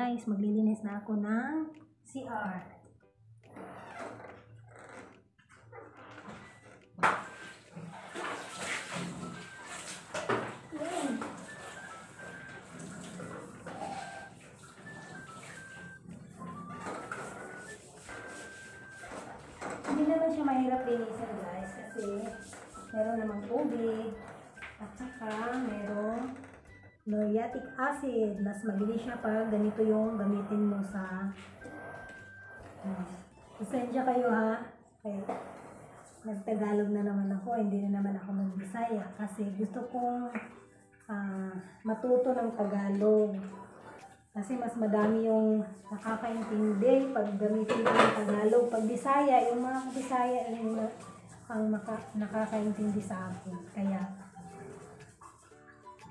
guys, maglilinis na ako ng CR. Hindi naman siya mahirap linisin guys kasi meron namang tubig at saka meron muriatic acid. Mas mabilis siya pag ganito yung gamitin mo sa pasensya kayo ha. Okay. Nagtagalog na naman ako, hindi na naman ako mag-Bisaya kasi gusto kong matuto ng Tagalog. Kasi mas madami yung nakakaintindi pag gamitin ko ng Tagalog. Pag Bisaya, yung mga Bisaya yung ang nakakaintindi sa akin. Kaya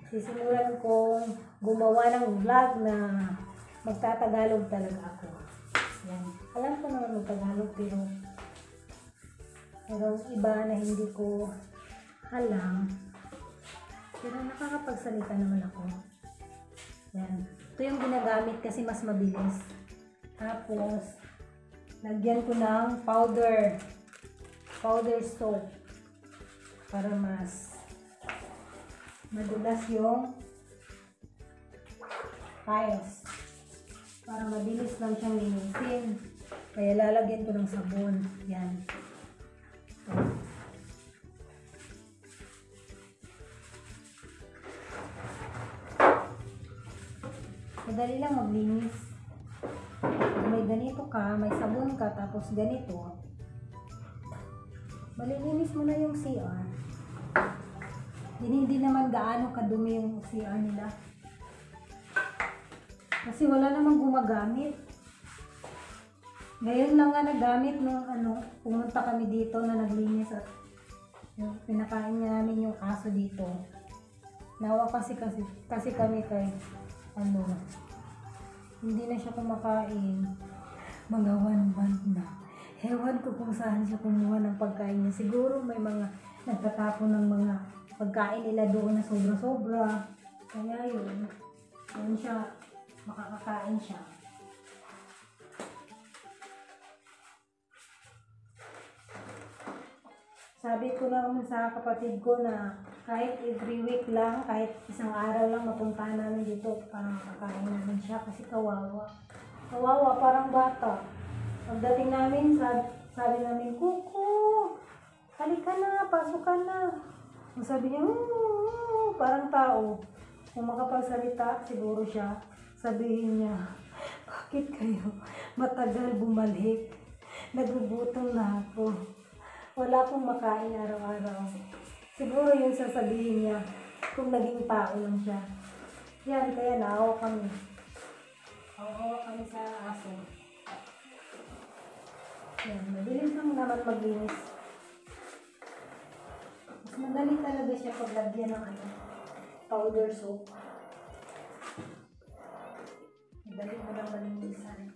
sisimulan kong gumawa ng vlog na magtatagalog talaga ako. Yan. Alam ko naman mag-Tagalog pero iba na hindi ko alam. Pero nakakapagsalita naman ako. Yan. Ito yung ginagamit kasi mas mabilis. Tapos, lagyan ko ng powder soap para mas madulas yung tiles. Para mabilis lang siyang linisin. Kaya lalagyan ko ng sabon. Yan. Madali lang maglinis. Pag may ganito ka, may sabon ka, tapos ganito, malilinis mo na yung CR. Hindi naman gaano kadumi yung CR nila. Kasi wala namang gumagamit. Ngayon lang nga nagamit nung pumunta kami dito na naglinis at pinakain niya namin yung aso dito. Nawa kasi kami kay hindi na siya kumakain. Mga 1 month na. Ewan ko kung saan siya kumuha ng pagkain niya. Siguro may mga nagtatapon ng mga pagkain nila doon na sobra-sobra. Kaya yun siya, makakakain siya. Sabi ko naman sa kapatid ko na kahit every week lang, kahit isang araw lang mapuntahan namin dito para makakain namin siya kasi kawawa. Kawawa, parang bata. Pagdating namin, sabi namin, Kuko, halika na, pasok ka na. Sabi niya, parang tao. Kung makapagsalita, siguro siya, sabihin niya, bakit kayo matagal bumalik? Nagugutom na ako. Wala akong makain araw-araw. Siguro yung sasabihin niya kung naging tao lang siya. Yan, kaya naawa kami. Naawa kami sa aso. Yan, mabilis lang naman maglinis. Mas madali talaga siya paglagyan ng powder soap. Madali mo lang malinisan.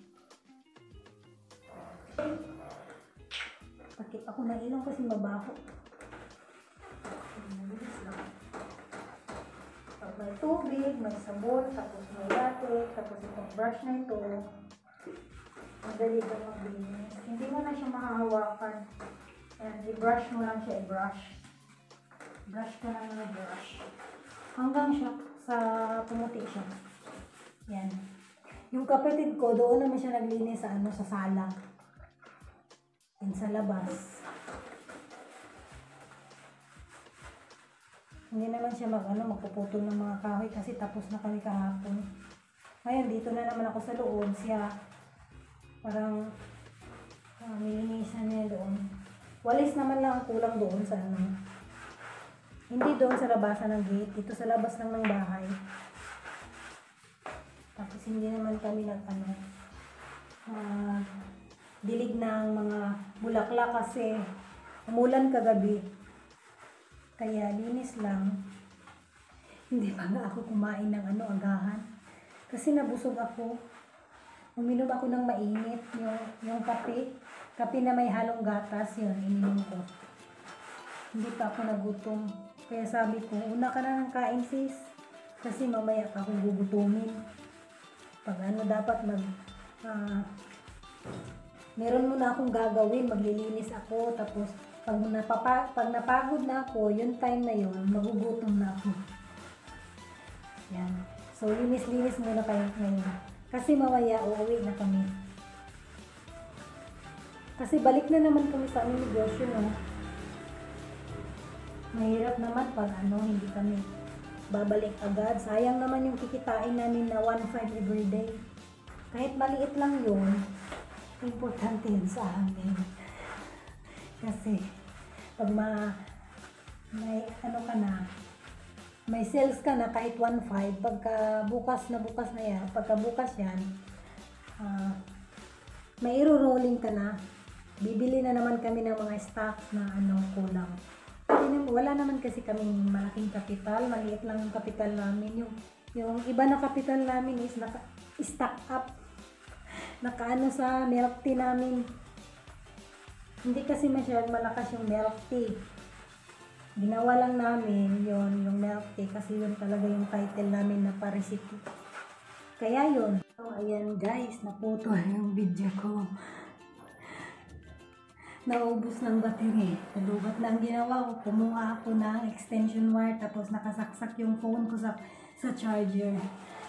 Takip ako ng ilong kasi mabaho. Mabilis lang. Pag may tubig, may sabon, tapos may latte, tapos itong brush na ito, madali ka maglinis. Hindi mo na siya mahahawakan. Ayan, i-brush mo lang siya, i-brush. Brush ka lang ng brush. Hanggang siya sa pumuti siya. Yan. Yung kapatid ko, doon naman siya naglinis sa sa sala. Yan sa labas. Hindi naman siya magpuputol ng mga kahoy kasi tapos na kami kahapon. Ngayon, dito na naman ako sa loob. Siya, parang nilinisan niya doon. Walis naman lang ang kulang doon sa hindi doon sa labasan ng gate. Dito sa labas lang ng bahay. Tapos hindi naman kami dilig ng mga bulaklak kasi umulan kagabi. Kaya linis lang. Hindi pa nga ako kumain ng agahan. Kasi nabusog ako. Uminom ako ng mainit. Yung kape. Kape na may halong gatas. Yun, ininom ko. Hindi pa ako nagutom. Kaya sabi ko, una ka na ng kain sis. Kasi mamaya pa akong gugutumin. Pag ano dapat meron muna akong gagawin, maglilinis ako, tapos pag napagod na ako, yung time na yun, magugutom na ako. Yan. So, linis-linis muna kayo ngayon. Kasi mamaya, uuwi na kami. Kasi balik na naman kami sa aming negosyo, no? Mahirap naman pag hindi kami babalik agad. Sayang naman yung kikitain namin na 1.5 everyday. Kahit maliit lang yun, importante yun sa amin. Kasi, pag may may sales ka na kahit 1.5, pagka bukas yan, may iro-rolling ka na, bibili na naman kami ng mga stocks na kulang. Wala naman kasi kaming malaking kapital, maliit lang yung kapital namin. Yung iba na kapital namin is stock up. Nakaano sa milk tea namin. Hindi kasi masyadong malakas yung milk tea. Ginawa lang namin yung milk tea kasi yun talaga yung title namin na pa-recipe. Kaya yun. So, ayan guys, naputol yung video ko. Naubos ng battery. Nalubat lang ginawa ko. Kumuha ako ng extension wire tapos nakasaksak yung phone ko sa charger.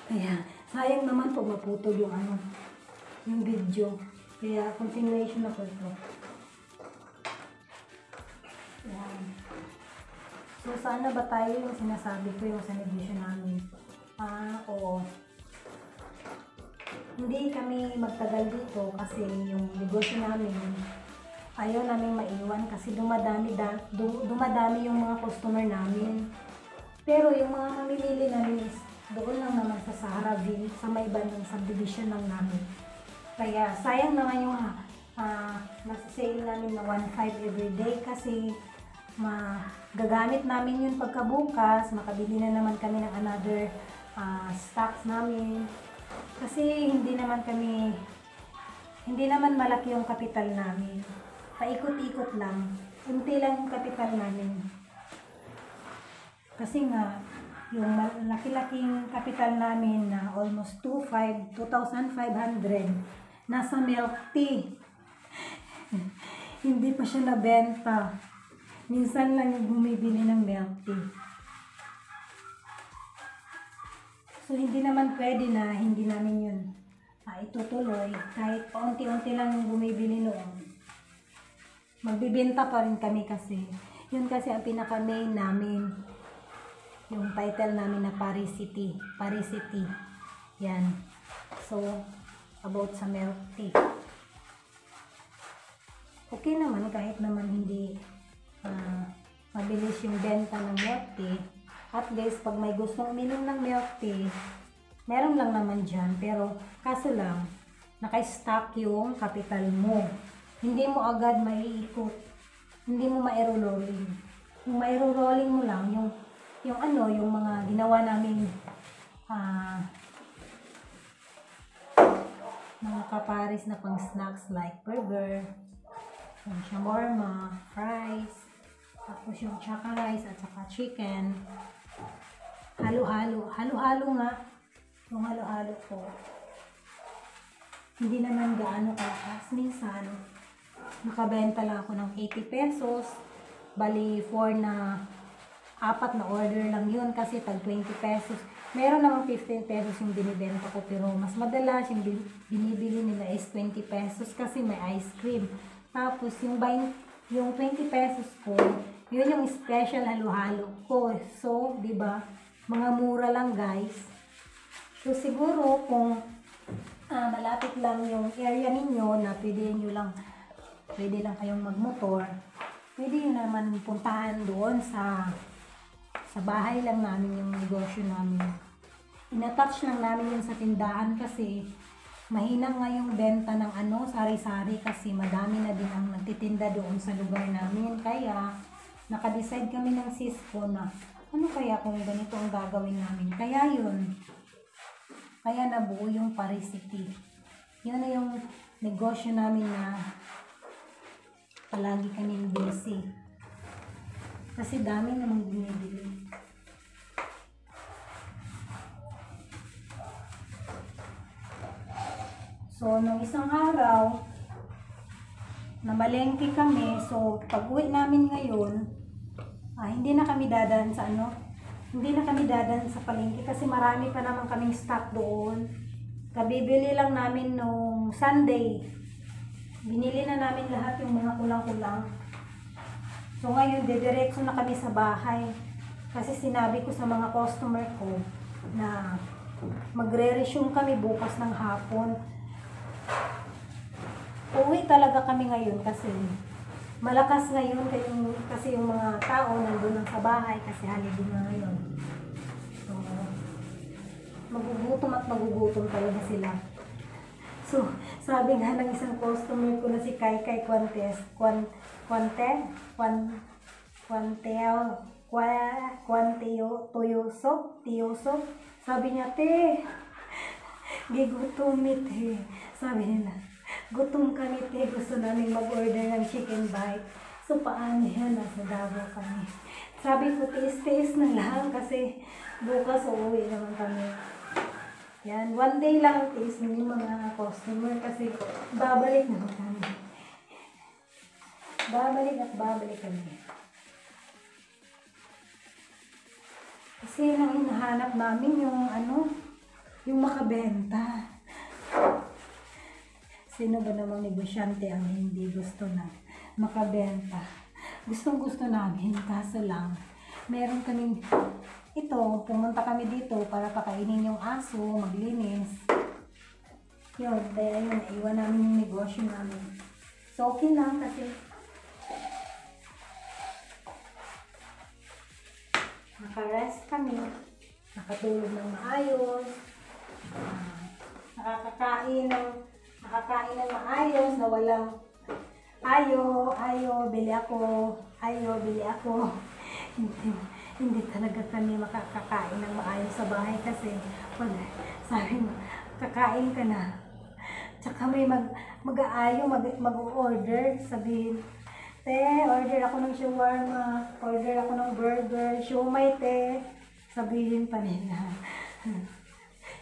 Kaya sayang naman pag maputol yung video. Kaya continuation ako ito. Ayan. So sana ba tayo yung sinasabi ko yung sa negosyo namin? Oo. Hindi kami magtagal dito kasi yung negosyo namin ayaw namin maiwan kasi dumadami yung mga customer namin. Pero yung mga mamimili namin is doon lang naman sa Saharaville, sa may bandang subdivision lang namin. Kaya sayang naman yung nasa sale namin na 1.5 everyday kasi gagamit namin yun pagkabukas, makabili na naman kami ng another stocks namin. Kasi hindi naman malaki yung kapital namin. Paikot-ikot lang. Unti lang yung kapital namin. Kasi nga, yung laki-laking kapital namin na almost 2,500, nasa milk tea. Hindi pa siya nabenta. Minsan lang yung bumibili ng milk tea. So, hindi naman pwede na hindi namin yun itutuloy. Kahit paunti-unti lang yung bumibili noon. Magbibenta pa rin kami kasi. Yun kasi ang pinaka-main namin. Yung title namin na Paris City. Yan. So, about sa milk tea. Okay naman kahit naman hindi mabilis yung benta ng milk tea. At least, pag may gustong uminom ng milk tea, meron lang naman dyan. Pero, kaso lang, naka-stock yung kapital mo. Hindi mo agad maiikot. Hindi mo mairo-rolling. Yung mairo-rolling mo lang, yung mga ginawa namin mga kaparis na pang snacks like burger, yung shawarma, fries, tapos yung chaka rice at saka chicken. Halo-halo. Halo-halo nga. Yung halo-halo ko. Hindi naman gaano kalakas. Minsan, nakabenta lang ako ng 80 pesos. Bali, 4 na order lang yun kasi tag 20 pesos. Meron namang 15 pesos yung binibenta ko pero mas madalas yung binibili nila is 20 pesos kasi may ice cream. Tapos yung 20 pesos ko, yun yung special halo-halo ko. So, di ba? Mga mura lang guys. So, siguro kung malapit lang yung area ninyo na pwede lang kayong magmotor, pwede nyo naman puntahan doon sa bahay lang namin yung negosyo namin. Ina-touch lang namin yun sa tindahan kasi mahina nga yung benta ng sari-sari kasi madami na din ang nagtitinda doon sa lugar namin. Kaya, naka-decide kami ng sis ko na ano kaya kung ganito ang gagawin namin. Kaya yun. Kaya nabuo yung Paris City. Yun na yung negosyo namin na palagi kaming busy. Kasi dami namang binibili. So, nung isang araw, namalengke kami. So, pag uwi namin ngayon, hindi na kami dadaan sa hindi na kami dadaan sa palengke kasi marami pa naman kaming stock doon. Kabibili lang namin nung Sunday. Binili na namin lahat yung mga kulang-kulang. So, ngayon, didiretso na kami sa bahay. Kasi sinabi ko sa mga customer ko na magre-resume kami bukas ng hapon. Uwi talaga kami ngayon kasi malakas ngayon kasi yung mga tao nandun lang sa bahay kasi holiday na ngayon. So, magugutom talaga sila. So, sabi nga ng isang customer ko na si Kai Tiyoso, sabi niya, te, gigutumit eh. Sabi nila, gutom kami te, gusto namin mag-order ng chicken bite. So, paano yan? Nasa Davao kami. Sabi ko, tiis-tiis na lang kasi bukas uuwi naman kami. Yan, one day lang ang tiis ng mga customer kasi babalik naman kami. Babalik kami. Kasi nang hinahanap namin yung makabenta. Sino ba namang negosyante ang hindi gusto na makabenta? Gustong-gusto namin, kaso lang, meron kaming, pumunta kami dito para pakainin yung aso, maglinis. Yun, kaya yun, naiwan namin yung negosyo namin. So, okay lang kasi nakarest kami, nakatulog ng maayos, nakakain ng maayos na walang bili ako. Hindi talaga kami makakakain ng maayos sa bahay kasi sabi mo, kakain ka na. Tsaka may mag-order, sabihin, te, order ako ng shawarma, order ako ng burger, siomai te, sabihin pa nila.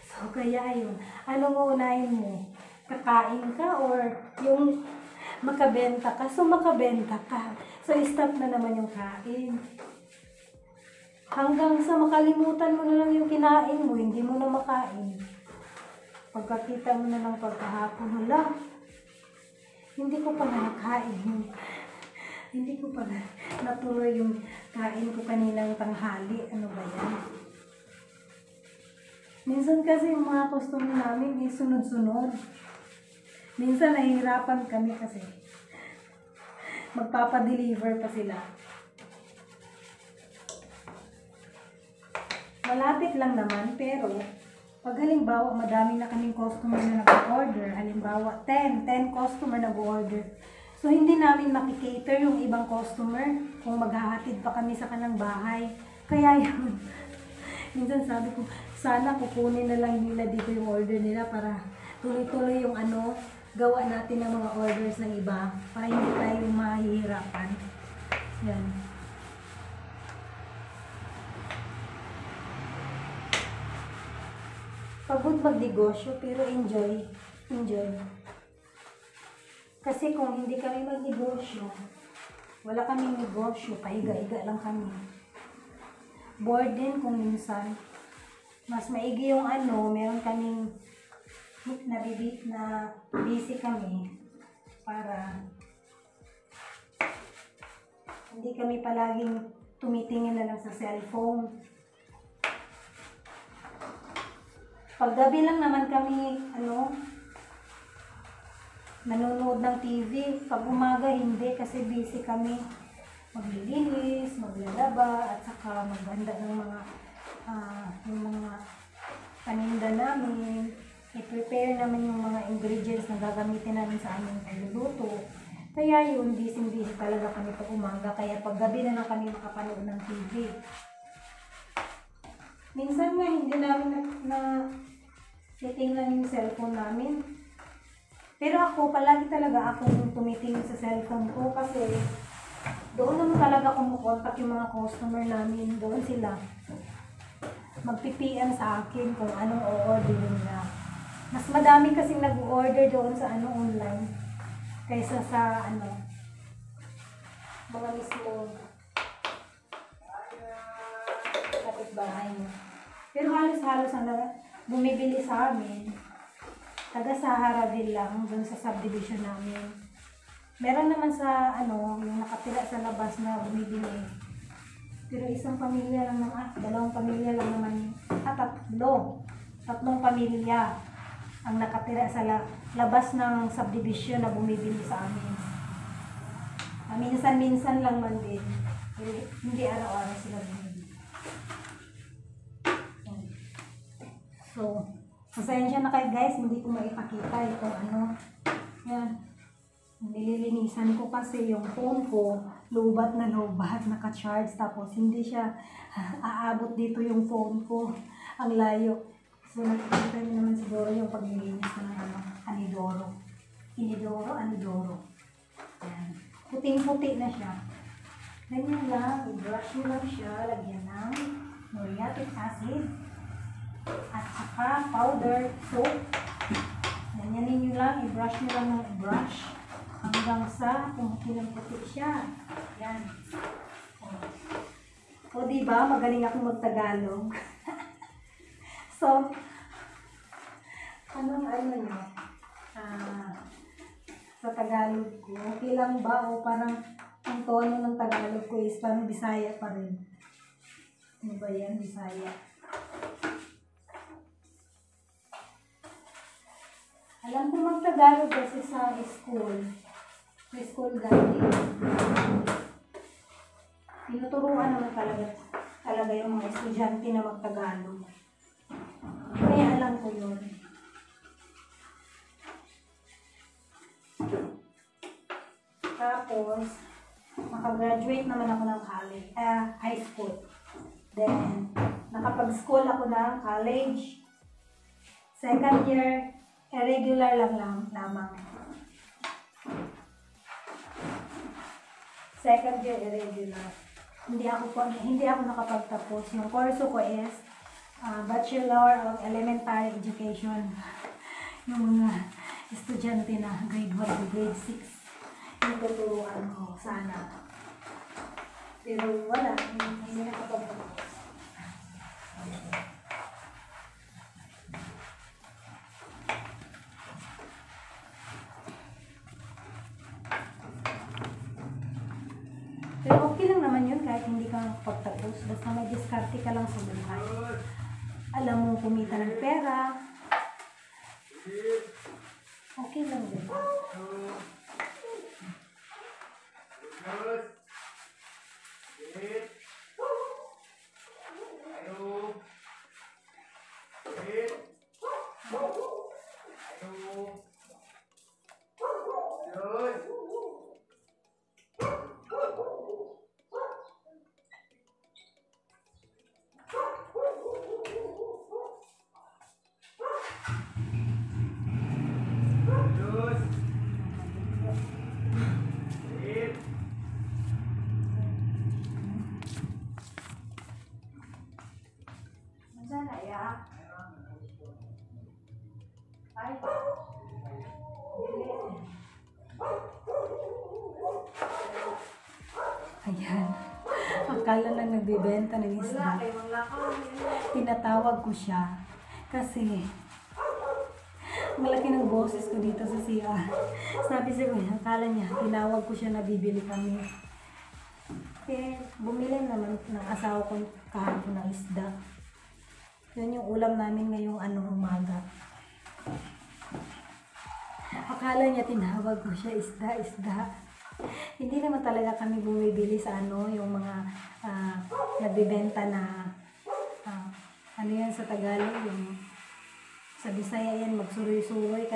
So, kaya yun, anong unahin mo? Kakain ka or yung makabenta ka? So, makabenta ka. So, stop na naman yung kain. Hanggang sa makalimutan mo na lang yung kinain mo, hindi mo na makain. Pagkakita mo na lang pagkahapon, hala, hindi ko pa nakain. Hindi ko pa natuloy yung kain ko kaninang tanghali. Ano ba yan? Minsan kasi yung mga customer namin sunod-sunod. Minsan nahihirapan kami kasi magpapadeliver pa sila. Malapit lang naman, pero pag halimbawa madami na kaming customer na nag-order, halimbawa 10 customer nag-order, so hindi namin makikater yung ibang customer kung maghahatid pa kami sa kanang bahay. Kaya yun, minsan sabi ko, sana kukunin na lang nila dito yung order nila para tuloy-tuloy yung gawa natin ng mga orders ng iba para hindi tayo mahihirapan. Yan. Pagod magnegosyo pero enjoy. Kasi kung hindi kami magnegosyo, wala kaming negosyo, pahiga-higa lang kami. Bored din kung minsan. Mas maigi yung meron kaming na busy kami para hindi kami palaging tumitingin na lang sa cellphone. Paggabi lang naman kami, nanonood ng TV. Pag umaga, hindi kasi busy kami. Maglilinis, maglalaba, at saka maghanda ng yung mga paninda namin. I-prepare namin yung mga ingredients na gagamitin namin sa aming pagluluto. Kaya yun, busy talaga kami pag umaga. Kaya paggabi na lang kami makapanood ng TV. Minsan nga, hindi namin titingnan yung cellphone namin. Pero ako, palagi talaga akong tumitingin sa cellphone ko kasi doon naman talaga kumukontak yung mga customer namin. Doon sila magpipian sa akin kung anong o-order nila. Mas madami kasing nag-order doon sa online kaysa sa mga mismo kapitbahay mo. Pero halos-halos ang bumibili sa amin, taga Saharaville lang, doon sa subdivision namin. Meron naman sa yung nakatira sa labas na bumibili. Pero isang pamilya lang dalawang pamilya lang naman, tatlong pamilya ang nakatira sa labas ng subdivision na bumibili sa amin. Minsan-minsan lang man din. Hindi araw-araw sila bumibili. So, pasensya na kayo guys, hindi ko maipakita itong Yan. Nililinisan ko kasi yung phone ko, lubat na lubat, naka-charge, tapos hindi siya aabot dito yung phone ko. Ang layo. So, nakikita niyo naman siguro yung paglilinis ko ng anidoro. Anidoro. Ayan. Puting-puti na siya. Ganyan lang, i-brush nyo lang siya, lagyan ng muriatic acid at saka powder soap. Ganyanin nyo lang, i-brush nyo lang ng i-brush hanggang sa puti siya. Yan. O diba, magaling ako mag-Tagalog. So, nyo? Sa Tagalog ko, okay lang ba? O parang ang tono ng Tagalog ko is parang Bisaya pa rin. Ano ba yan? Bisaya. Alam ko mag-Tagalog kasi sa school. Sa school dati. Tinuturuan naman talaga yung mga estudyante na mag-Tagalog. Kaya alam ko yun. Tapos, makagraduate naman ako ng high school. Then, nakapag-school ako ng college. Second year, irregular lamang. Second year, irregular. Hindi ako nakapagtapos. Yung kurso ko is Bachelor of Elementary Education. Yung mga estudyante na grade 1 to grade 6. Yung tuturuan ko sana. Pero wala, hindi nakapagtapos. Pero okay lang naman yun kahit hindi ka nakapagtapos. Basta may diskarte ka lang sa buhay. Alam mo kumita ng pera. Okay lang din. Ayan. Akala lang nagbibenta ng isda. Tinatawag ko siya. Kasi, malaki ng boses ko dito sa CR. Sabi siya, akala niya, tinawag ko siya na bibili kami. Eh, bumili naman ng asawa ko kahapon ng isda. Yun yung ulam namin ngayong umaga. Akala niya tinawag ko siya isda. Hindi naman talaga kami bumibili sa yung mga nagbibenta na yan sa Tagalog, yung sa Bisaya yan, magsuroy-suroy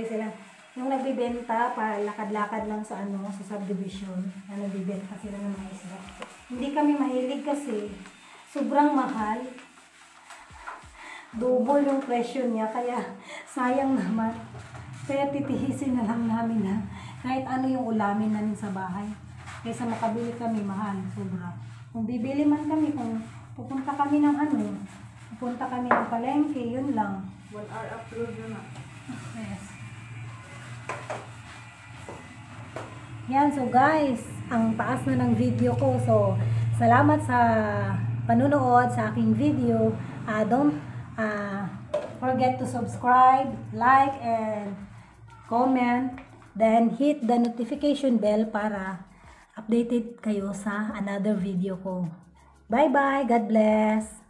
sila. Yung nagbibenta, lakad-lakad lang sa sa subdivision, na nagbibenta sila ng mga isda. Hindi kami mahilig kasi sobrang mahal. Double yung presyo niya, kaya sayang naman. Kaya titihisin na lang namin na kahit ano yung ulamin namin sa bahay. Kaysa makabili kami, mahal, sobra. Kung bibili man kami, kung pupunta kami ng pupunta kami ng palengke, yun lang. 1 hour upload na. Yes. Yan, so guys, ang taas na ng video ko. So, salamat sa panunood sa aking video. Don't forget to subscribe, like, and comment. Then, hit the notification bell para updated kayo sa another video ko. Bye-bye. God bless.